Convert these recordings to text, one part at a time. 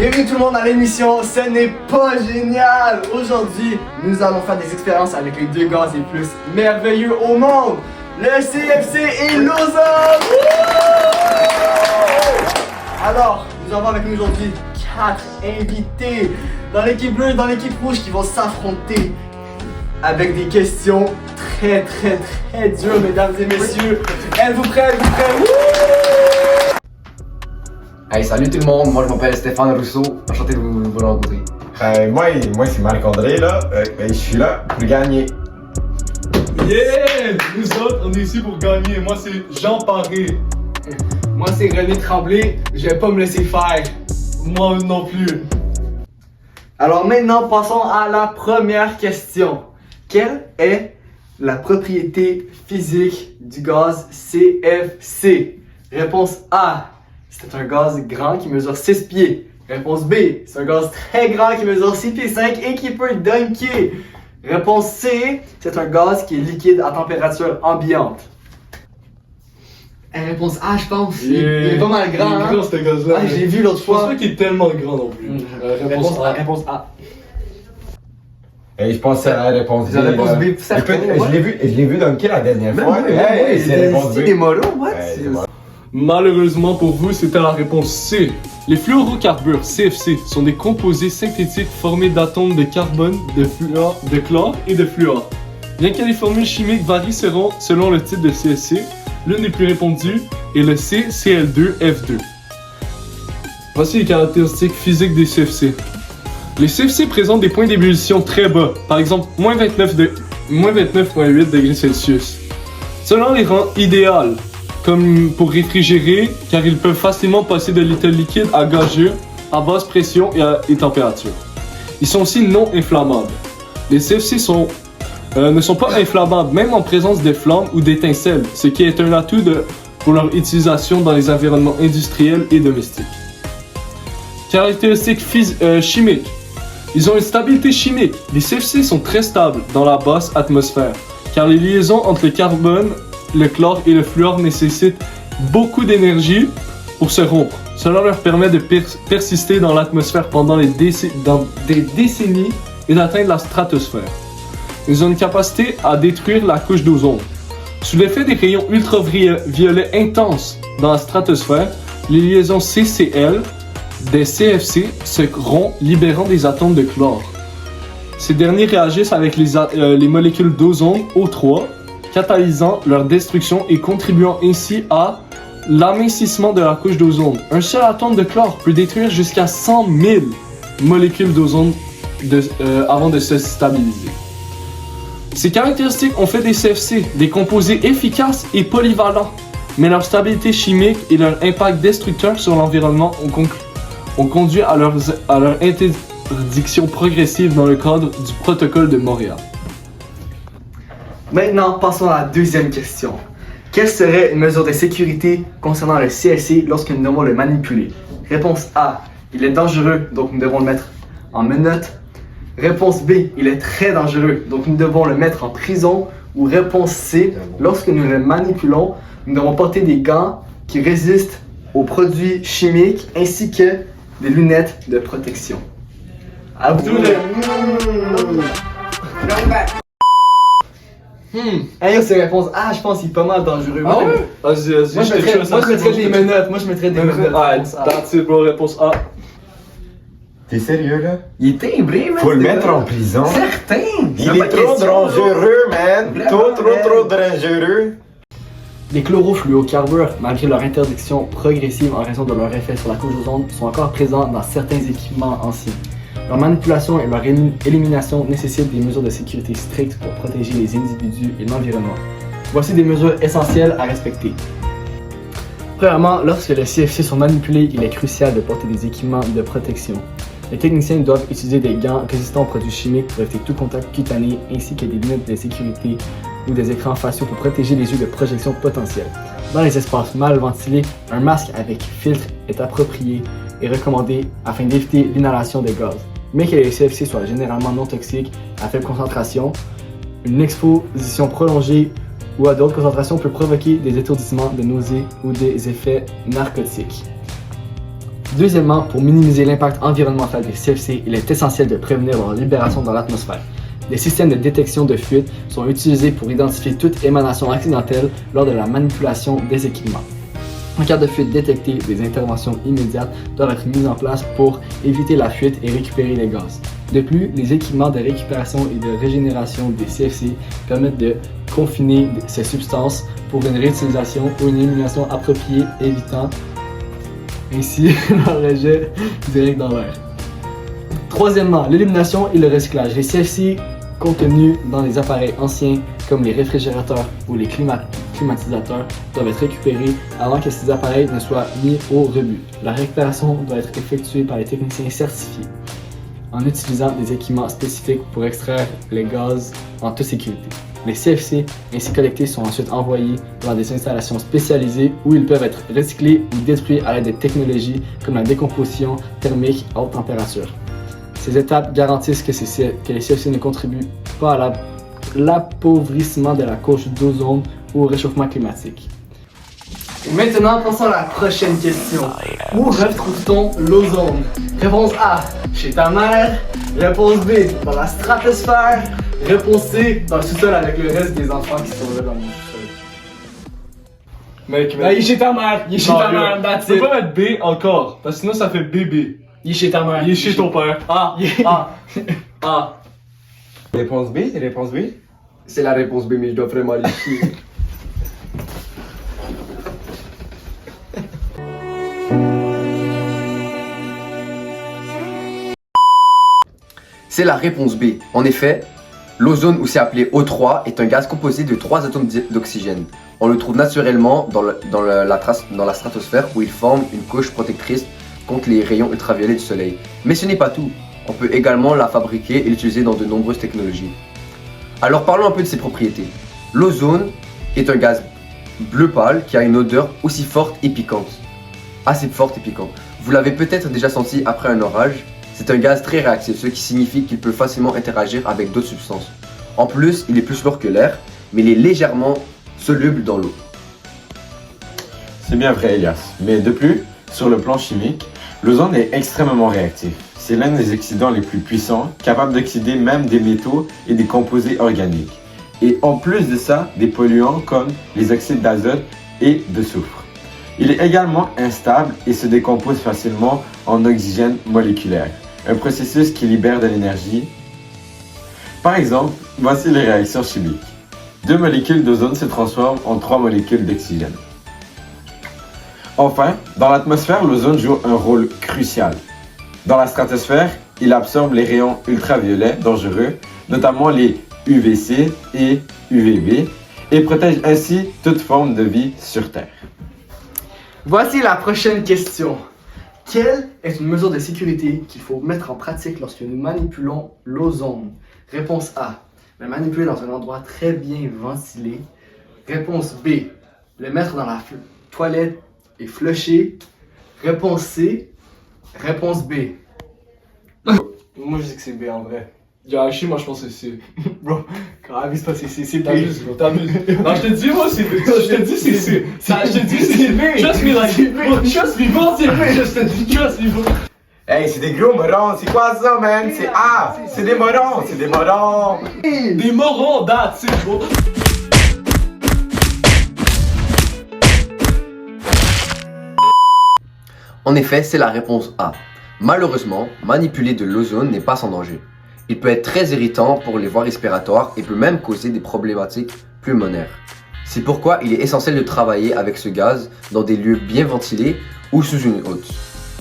Bienvenue tout le monde dans l'émission Ce n'est pas génial! Aujourd'hui, nous allons faire des expériences avec les deux gaz les plus merveilleux au monde, le CFC et l'Ozone! Alors, nous avons avec nous aujourd'hui 4 invités dans l'équipe bleue et dans l'équipe rouge qui vont s'affronter avec des questions très dures, mesdames et messieurs. Êtes-vous prêts? Hey, salut tout le monde, moi je m'appelle Stéphane Rousseau, enchanté de vous rencontrer. Moi c'est Marc-André là, je suis là pour gagner. Yeah! Nous autres, on est ici pour gagner. Moi, c'est Jean Paré. Moi c'est René Tremblay, je vais pas me laisser faire. Moi non plus. Alors maintenant, passons à la première question. Quelle est la propriété physique du gaz CFC? Réponse A, c'est un gaz grand qui mesure 6 pieds. Réponse B, c'est un gaz très grand qui mesure 6 pieds 5 et qui peut dunker. Réponse C, c'est un gaz qui est liquide à température ambiante. Réponse A, je pense. Il est pas mal grand. Il est grand, ce gaz-là. Ah, je l'ai vu l'autre Je pense fois. pas qu'il est tellement grand non plus. Réponse A. Réponse A. Et je pensais à la réponse B. La réponse B, Écoute, certain, je l'ai vu dunker la dernière fois. C'est réponse B. des molos, what? C'est bon. Malheureusement pour vous, c'était la réponse C. Les fluorocarbures CFC sont des composés synthétiques formés d'atomes de carbone, de chlore et de fluor. Bien que les formules chimiques varient selon le type de CFC, l'une des plus répandues est le CCl2F2. Voici les caractéristiques physiques des CFC. Les CFC présentent des points d'ébullition très bas, par exemple moins 29,8 degrés Celsius. Cela les rend idéales comme pour réfrigérer, car ils peuvent facilement passer de l'état liquide à gazeux à basse pression et température. Ils sont aussi non inflammables. Les CFC ne sont pas inflammables même en présence de flammes ou d'étincelles, ce qui est un atout pour leur utilisation dans les environnements industriels et domestiques. Caractéristiques chimiques. Ils ont une stabilité chimique. Les CFC sont très stables dans la basse atmosphère, car les liaisons entre le carbone, le chlore et le fluor nécessitent beaucoup d'énergie pour se rompre. Cela leur permet de persister dans l'atmosphère pendant des décennies et d'atteindre la stratosphère. Ils ont une capacité à détruire la couche d'ozone. Sous l'effet des rayons ultraviolets intenses dans la stratosphère, les liaisons CCl des CFC se rompent, libérant des atomes de chlore. Ces derniers réagissent avec les molécules d'ozone O3, catalysant leur destruction et contribuant ainsi à l'amincissement de la couche d'ozone. Un seul atome de chlore peut détruire jusqu'à 100 000 molécules d'ozone avant de se stabiliser. Ces caractéristiques ont fait des CFC des composés efficaces et polyvalents, mais leur stabilité chimique et leur impact destructeur sur l'environnement ont conduit à leur interdiction progressive dans le cadre du protocole de Montréal. Maintenant, passons à la deuxième question. Quelle serait une mesure de sécurité concernant le CFC lorsque nous devons le manipuler? Réponse A, il est dangereux, donc nous devons le mettre en menottes. Réponse B, il est très dangereux, donc nous devons le mettre en prison. Ou réponse C, lorsque nous le manipulons, nous devons porter des gants qui résistent aux produits chimiques ainsi que des lunettes de protection. À vous de... Hey, c'est réponse A, je pense qu'il est pas mal dangereux. Ah ouais? Vas-y, Moi je mettrais des menottes. Moi je mettrais des menottes. Ouais, that's it, bro, réponse A. T'es sérieux là? Il est timbré, man. Faut le mettre en prison. Certain. Il est trop dangereux, man. Trop dangereux. Les chlorofluorocarbures, malgré leur interdiction progressive en raison de leur effet sur la couche d'ozone, sont encore présents dans certains équipements anciens. Leur manipulation et leur élimination nécessitent des mesures de sécurité strictes pour protéger les individus et l'environnement. Voici des mesures essentielles à respecter. Premièrement, lorsque les CFC sont manipulés, il est crucial de porter des équipements de protection. Les techniciens doivent utiliser des gants résistants aux produits chimiques pour éviter tout contact cutané ainsi que des lunettes de sécurité ou des écrans faciaux pour protéger les yeux de projections potentielles. Dans les espaces mal ventilés, un masque avec filtre est approprié et recommandé afin d'éviter l'inhalation des gaz. Bien que les CFC soient généralement non toxiques à faible concentration, une exposition prolongée ou à d'autres concentrations peut provoquer des étourdissements, des nausées ou des effets narcotiques. Deuxièmement, pour minimiser l'impact environnemental des CFC, il est essentiel de prévenir leur libération dans l'atmosphère. Des systèmes de détection de fuite sont utilisés pour identifier toute émanation accidentelle lors de la manipulation des équipements. En cas de fuite détectée, des interventions immédiates doivent être mises en place pour éviter la fuite et récupérer les gaz. De plus, les équipements de récupération et de régénération des CFC permettent de confiner ces substances pour une réutilisation ou une élimination appropriée, évitant ainsi leur rejet direct dans l'air. Troisièmement, l'élimination et le recyclage. Les CFC contenus dans les appareils anciens comme les réfrigérateurs ou les climatisateurs doivent être récupérés avant que ces appareils ne soient mis au rebut. La récupération doit être effectuée par les techniciens certifiés en utilisant des équipements spécifiques pour extraire les gaz en toute sécurité. Les CFC ainsi collectés sont ensuite envoyés dans des installations spécialisées où ils peuvent être recyclés ou détruits à l'aide de technologies comme la décomposition thermique à haute température. Ces étapes garantissent que les CFC ne contribuent pas à l'appauvrissement de la couche d'ozone ou au réchauffement climatique. Et maintenant, passons à la prochaine question. Où retrouve-t-on l'ozone? Réponse A, chez ta mère. Réponse B, dans la stratosphère. Réponse C, dans le sous-sol avec le reste des enfants qui sont là dans mon sous-sol. Mec, Il est chez ta mère, il est chez ta mère, that's Tu peux it. pas mettre B encore, parce que sinon ça fait bébé. Il est chez ta mère. Il est chez ton père. Ah, ah, ah. Réponse B, réponse B. C'est la réponse B, mais je dois vraiment aller chier. C'est la réponse B. En effet, l'ozone, ou c'est appelé O3, est un gaz composé de 3 atomes d'oxygène. On le trouve naturellement dans la stratosphère où il forme une couche protectrice contre les rayons ultraviolets du soleil. Mais ce n'est pas tout. On peut également la fabriquer et l'utiliser dans de nombreuses technologies. Alors parlons un peu de ses propriétés. L'ozone est un gaz bleu pâle qui a une odeur aussi forte et piquante. Assez forte et piquante. Vous l'avez peut-être déjà senti après un orage. C'est un gaz très réactif, ce qui signifie qu'il peut facilement interagir avec d'autres substances. En plus, il est plus lourd que l'air, mais il est légèrement soluble dans l'eau. C'est bien vrai, Elias. Mais de plus, sur le plan chimique, l'ozone est extrêmement réactif. C'est l'un des oxydants les plus puissants, capable d'oxyder même des métaux et des composés organiques. Et en plus de ça, des polluants comme les oxydes d'azote et de soufre. Il est également instable et se décompose facilement en oxygène moléculaire, un processus qui libère de l'énergie. Par exemple, voici les réactions chimiques. 2 molécules d'ozone se transforment en 3 molécules d'oxygène. Enfin, dans l'atmosphère, l'ozone joue un rôle crucial. Dans la stratosphère, il absorbe les rayons ultraviolets dangereux, notamment les UVC et UVB, et protège ainsi toute forme de vie sur Terre. Voici la prochaine question. Quelle est une mesure de sécurité qu'il faut mettre en pratique lorsque nous manipulons l'ozone? Réponse A. Le manipuler dans un endroit très bien ventilé. Réponse B. Le mettre dans la toilette et flusher. Réponse C. Réponse B. Moi je dis que c'est B en vrai. Yashi, moi je pense que c'est C. Bro, quand abuse pas, c'est B. T'abuses, bro, t'abuses. Non, je te dis, moi c'est B. Je te dis, c'est C. Je te dis, c'est B. Trust me, like, trust me, bro, c'est B. Je te dis, trust me, bro. Hey, c'est des gros morons, c'est quoi ça, man? C'est A! C'est des morons, c'est des morons! Des morons, that's it, bro. En effet, c'est la réponse A. Malheureusement, manipuler de l'ozone n'est pas sans danger. Il peut être très irritant pour les voies respiratoires et peut même causer des problématiques pulmonaires. C'est pourquoi il est essentiel de travailler avec ce gaz dans des lieux bien ventilés ou sous une hotte,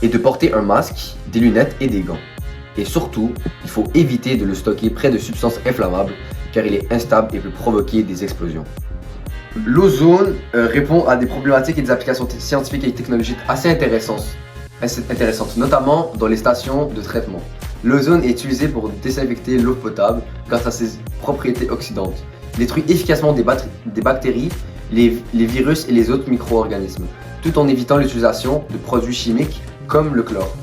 et de porter un masque, des lunettes et des gants. Et surtout, il faut éviter de le stocker près de substances inflammables car il est instable et peut provoquer des explosions. L'ozone répond à des problématiques et des applications scientifiques et technologiques assez intéressantes, notamment dans les stations de traitement. L'ozone est utilisé pour désinfecter l'eau potable grâce à ses propriétés oxydantes. Il détruit efficacement des bactéries, les virus et les autres micro-organismes, tout en évitant l'utilisation de produits chimiques comme le chlore.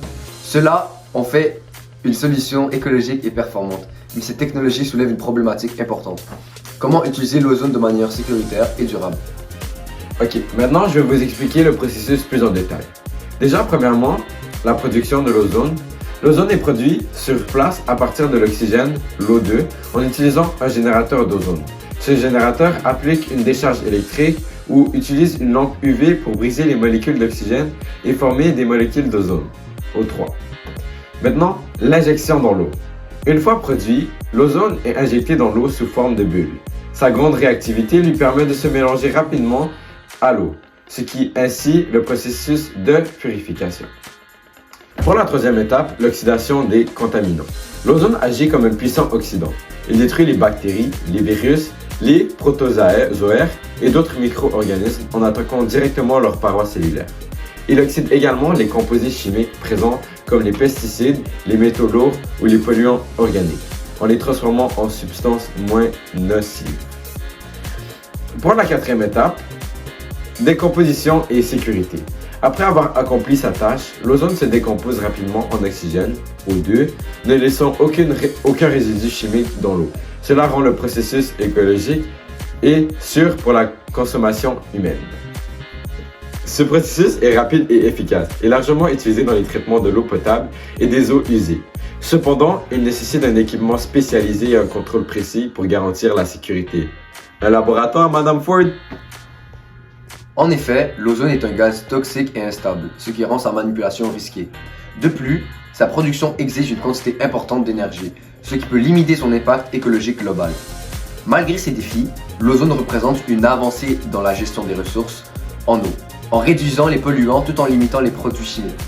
Cela en fait une solution écologique et performante, mais ces technologies soulèvent une problématique importante. Comment utiliser l'ozone de manière sécuritaire et durable? Ok, maintenant je vais vous expliquer le processus plus en détail. Déjà, premièrement, la production de l'ozone. L'ozone est produit sur place à partir de l'oxygène, l'O2, en utilisant un générateur d'ozone. Ce générateur applique une décharge électrique ou utilise une lampe UV pour briser les molécules d'oxygène et former des molécules d'ozone, O3. Maintenant, l'injection dans l'eau. Une fois produit, l'ozone est injecté dans l'eau sous forme de bulles. Sa grande réactivité lui permet de se mélanger rapidement à l'eau, ce qui ainsi le processus de purification. Pour la troisième étape, l'oxydation des contaminants. L'ozone agit comme un puissant oxydant. Il détruit les bactéries, les virus, les protozoaires et d'autres micro-organismes en attaquant directement leurs parois cellulaires. Il oxyde également les composés chimiques présents comme les pesticides, les métaux lourds ou les polluants organiques, en les transformant en substances moins nocives. Pour la quatrième étape, décomposition et sécurité. Après avoir accompli sa tâche, l'ozone se décompose rapidement en oxygène, O2, ne laissant aucun résidu chimique dans l'eau. Cela rend le processus écologique et sûr pour la consommation humaine. Ce processus est rapide et efficace et largement utilisé dans les traitements de l'eau potable et des eaux usées. Cependant, il nécessite un équipement spécialisé et un contrôle précis pour garantir la sécurité. Un laboratoire, Madame Ford? En effet, l'ozone est un gaz toxique et instable, ce qui rend sa manipulation risquée. De plus, sa production exige une quantité importante d'énergie, ce qui peut limiter son impact écologique global. Malgré ces défis, l'ozone représente une avancée dans la gestion des ressources en eau, en réduisant les polluants tout en limitant les produits chimiques.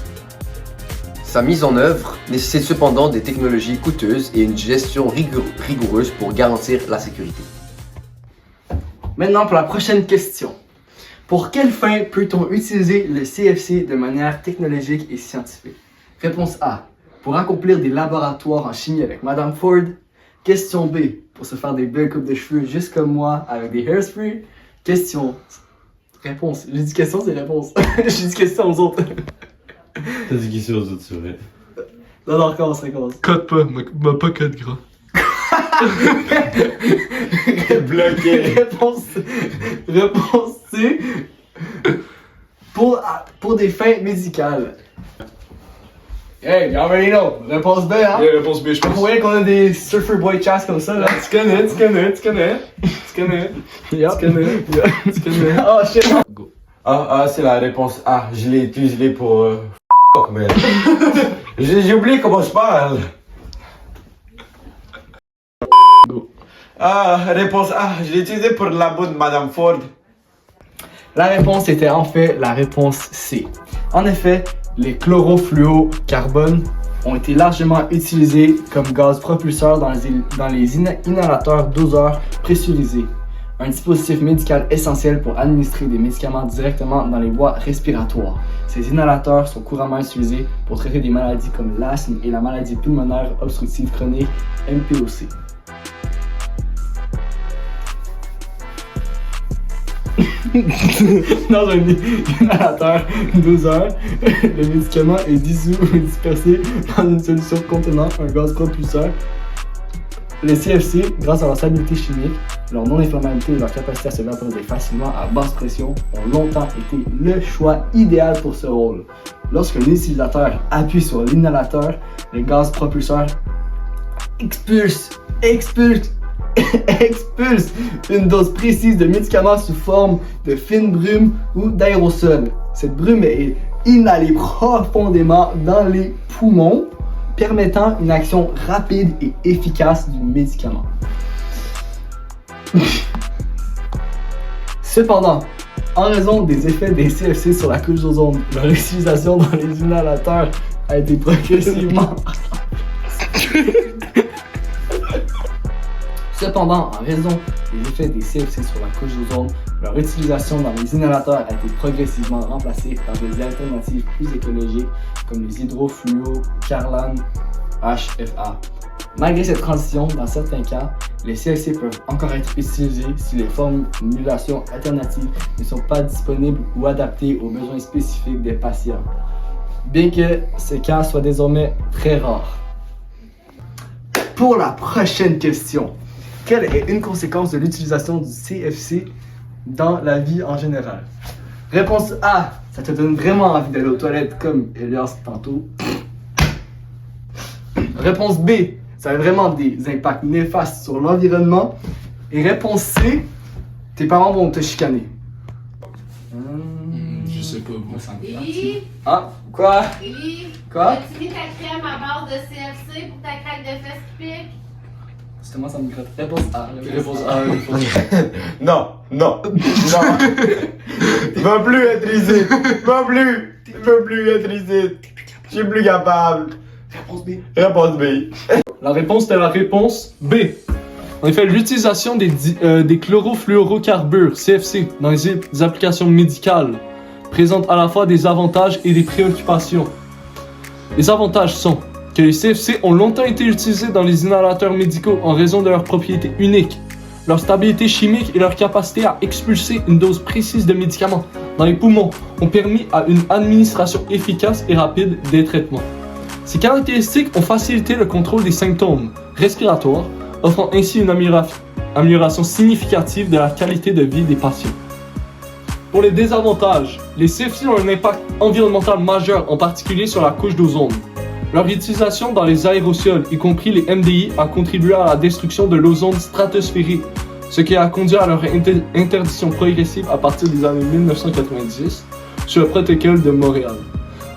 Sa mise en œuvre nécessite cependant des technologies coûteuses et une gestion rigoureuse pour garantir la sécurité. Maintenant pour la prochaine question. Pour quelle fin peut-on utiliser le CFC de manière technologique et scientifique? Réponse A. Pour accomplir des laboratoires en chimie avec Madame Ford. Question B. Pour se faire des belles coupes de cheveux juste comme moi avec des hairspray. Question. Réponse. J'ai dit question, c'est réponse. J'ai dit question aux autres. T'as dit question aux autres, c'est vrai. Non, recommence. Code pas, m'a pas code gras. Bloqué. Réponse C. Pour des fins médicales. Hey, you already know. Réponse B, hein? Yeah, réponse B, je Vous pense. voyez qu'on a des surfer boy chats comme ça, là? Tu connais. Yeah. Tu connais. Oh shit! C'est la réponse A. Je l'ai utilisé pour... Fuck, man. J'ai oublié comment je parle. Réponse A. Je l'ai utilisé pour le labo de Madame Ford. La réponse était en fait la réponse C. En effet, les chlorofluorocarbones ont été largement utilisés comme gaz propulseur dans les inhalateurs doseurs pressurisés, un dispositif médical essentiel pour administrer des médicaments directement dans les voies respiratoires. Ces inhalateurs sont couramment utilisés pour traiter des maladies comme l'asthme et la maladie pulmonaire obstructive chronique, MPOC. Dans un inhalateur doseur, le médicament est dissous ou dispersé dans une solution contenant un gaz propulseur. Les CFC, grâce à leur stabilité chimique, leur non-inflammabilité et leur capacité à se vaporiser facilement à basse pression, ont longtemps été le choix idéal pour ce rôle. Lorsqu'un utilisateur appuie sur l'inhalateur, le gaz propulseur expulse une dose précise de médicaments sous forme de fine brume ou d'aérosol. Cette brume est inhalée profondément dans les poumons, permettant une action rapide et efficace du médicament. Cependant, en raison des effets des CFC sur la couche d'ozone, leur utilisation dans les inhalateurs a été progressivement Cependant, en raison des effets des CFC sur la couche d'ozone, leur utilisation dans les inhalateurs a été progressivement remplacée par des alternatives plus écologiques comme les hydrofluorocarbones HFA. Malgré cette transition, dans certains cas, les CFC peuvent encore être utilisés si les formulations alternatives ne sont pas disponibles ou adaptées aux besoins spécifiques des patients, bien que ces cas soient désormais très rares. Pour la prochaine question, quelle est une conséquence de l'utilisation du CFC dans la vie en général? Réponse A, ça te donne vraiment envie d'aller aux toilettes comme Elias tantôt. Réponse B, ça a vraiment des impacts néfastes sur l'environnement. Et réponse C, tes parents vont te chicaner. Je sais pas, moi. Lily, Ah, quoi? Lily, Quoi? as-tu mis ta crème à base de CFC pour ta craque de fesses qui pique? Justement, ça me gratte. Réponse A. Réponse A, réponse A. Non, non, non. Je veux plus être ici. Je veux plus être ici. Je suis plus capable. Réponse B. Réponse B. La réponse était la réponse B. En effet, l'utilisation des chlorofluorocarbures, CFC, dans les applications médicales présente à la fois des avantages et des préoccupations. Les avantages sont que les CFC ont longtemps été utilisés dans les inhalateurs médicaux en raison de leurs propriétés uniques, leur stabilité chimique et leur capacité à expulser une dose précise de médicaments dans les poumons ont permis à une administration efficace et rapide des traitements. Ces caractéristiques ont facilité le contrôle des symptômes respiratoires, offrant ainsi une amélioration significative de la qualité de vie des patients. Pour les désavantages, les CFC ont un impact environnemental majeur, en particulier sur la couche d'ozone. Leur utilisation dans les aérosols, y compris les MDI, a contribué à la destruction de l'ozone stratosphérique, ce qui a conduit à leur interdiction progressive à partir des années 1990 sur le protocole de Montréal.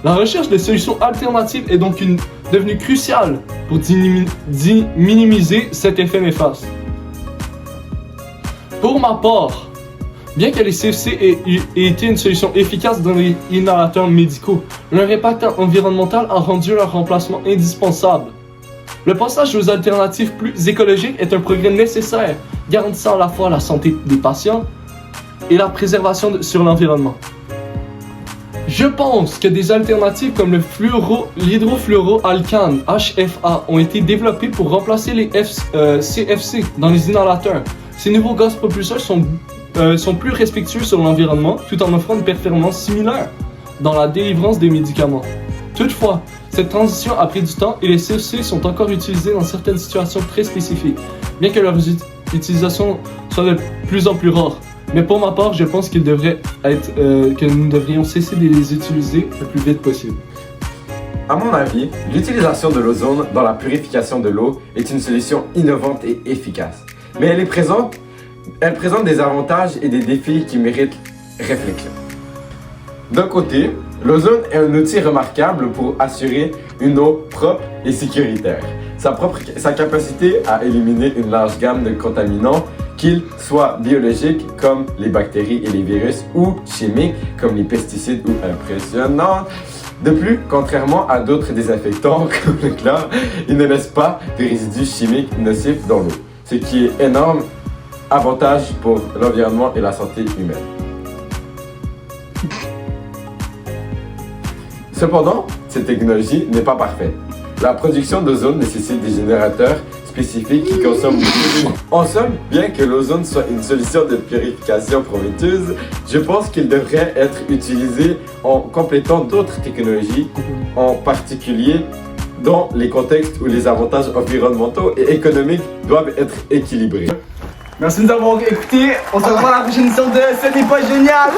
La recherche de solutions alternatives est donc devenue cruciale pour minimiser cet effet néfaste. Pour ma part, bien que les CFC aient été une solution efficace dans les inhalateurs médicaux, leur impact environnemental a rendu leur remplacement indispensable. Le passage aux alternatives plus écologiques est un progrès nécessaire, garantissant à la fois la santé des patients et la préservation sur l'environnement. Je pense que des alternatives comme l'hydrofluoroalkane HFA ont été développées pour remplacer les CFC dans les inhalateurs. Ces nouveaux gaz propulseurs sont plus respectueux sur l'environnement tout en offrant une performance similaire dans la délivrance des médicaments. Toutefois, cette transition a pris du temps et les CFC sont encore utilisés dans certaines situations très spécifiques, bien que leur utilisation soit de plus en plus rare. Mais pour ma part, je pense que nous devrions cesser de les utiliser le plus vite possible. À mon avis, l'utilisation de l'ozone dans la purification de l'eau est une solution innovante et efficace. Mais elle présente des avantages et des défis qui méritent réflexion. D'un côté, l'ozone est un outil remarquable pour assurer une eau propre et sécuritaire. Sa capacité à éliminer une large gamme de contaminants, qu'ils soient biologiques comme les bactéries et les virus ou chimiques comme les pesticides ou impressionnants. De plus, contrairement à d'autres désinfectants comme le chlore, il ne laisse pas de résidus chimiques nocifs dans l'eau, ce qui est énorme avantage pour l'environnement et la santé humaine. Cependant, cette technologie n'est pas parfaite. La production d'ozone nécessite des générateurs spécifiques qui consomment beaucoup d'eau. En somme, bien que l'ozone soit une solution de purification prometteuse, je pense qu'il devrait être utilisé en complétant d'autres technologies, en particulier dans les contextes où les avantages environnementaux et économiques doivent être équilibrés. Merci de nous avoir écoutés. On se revoit à la prochaine émission de Ce n'est pas génial.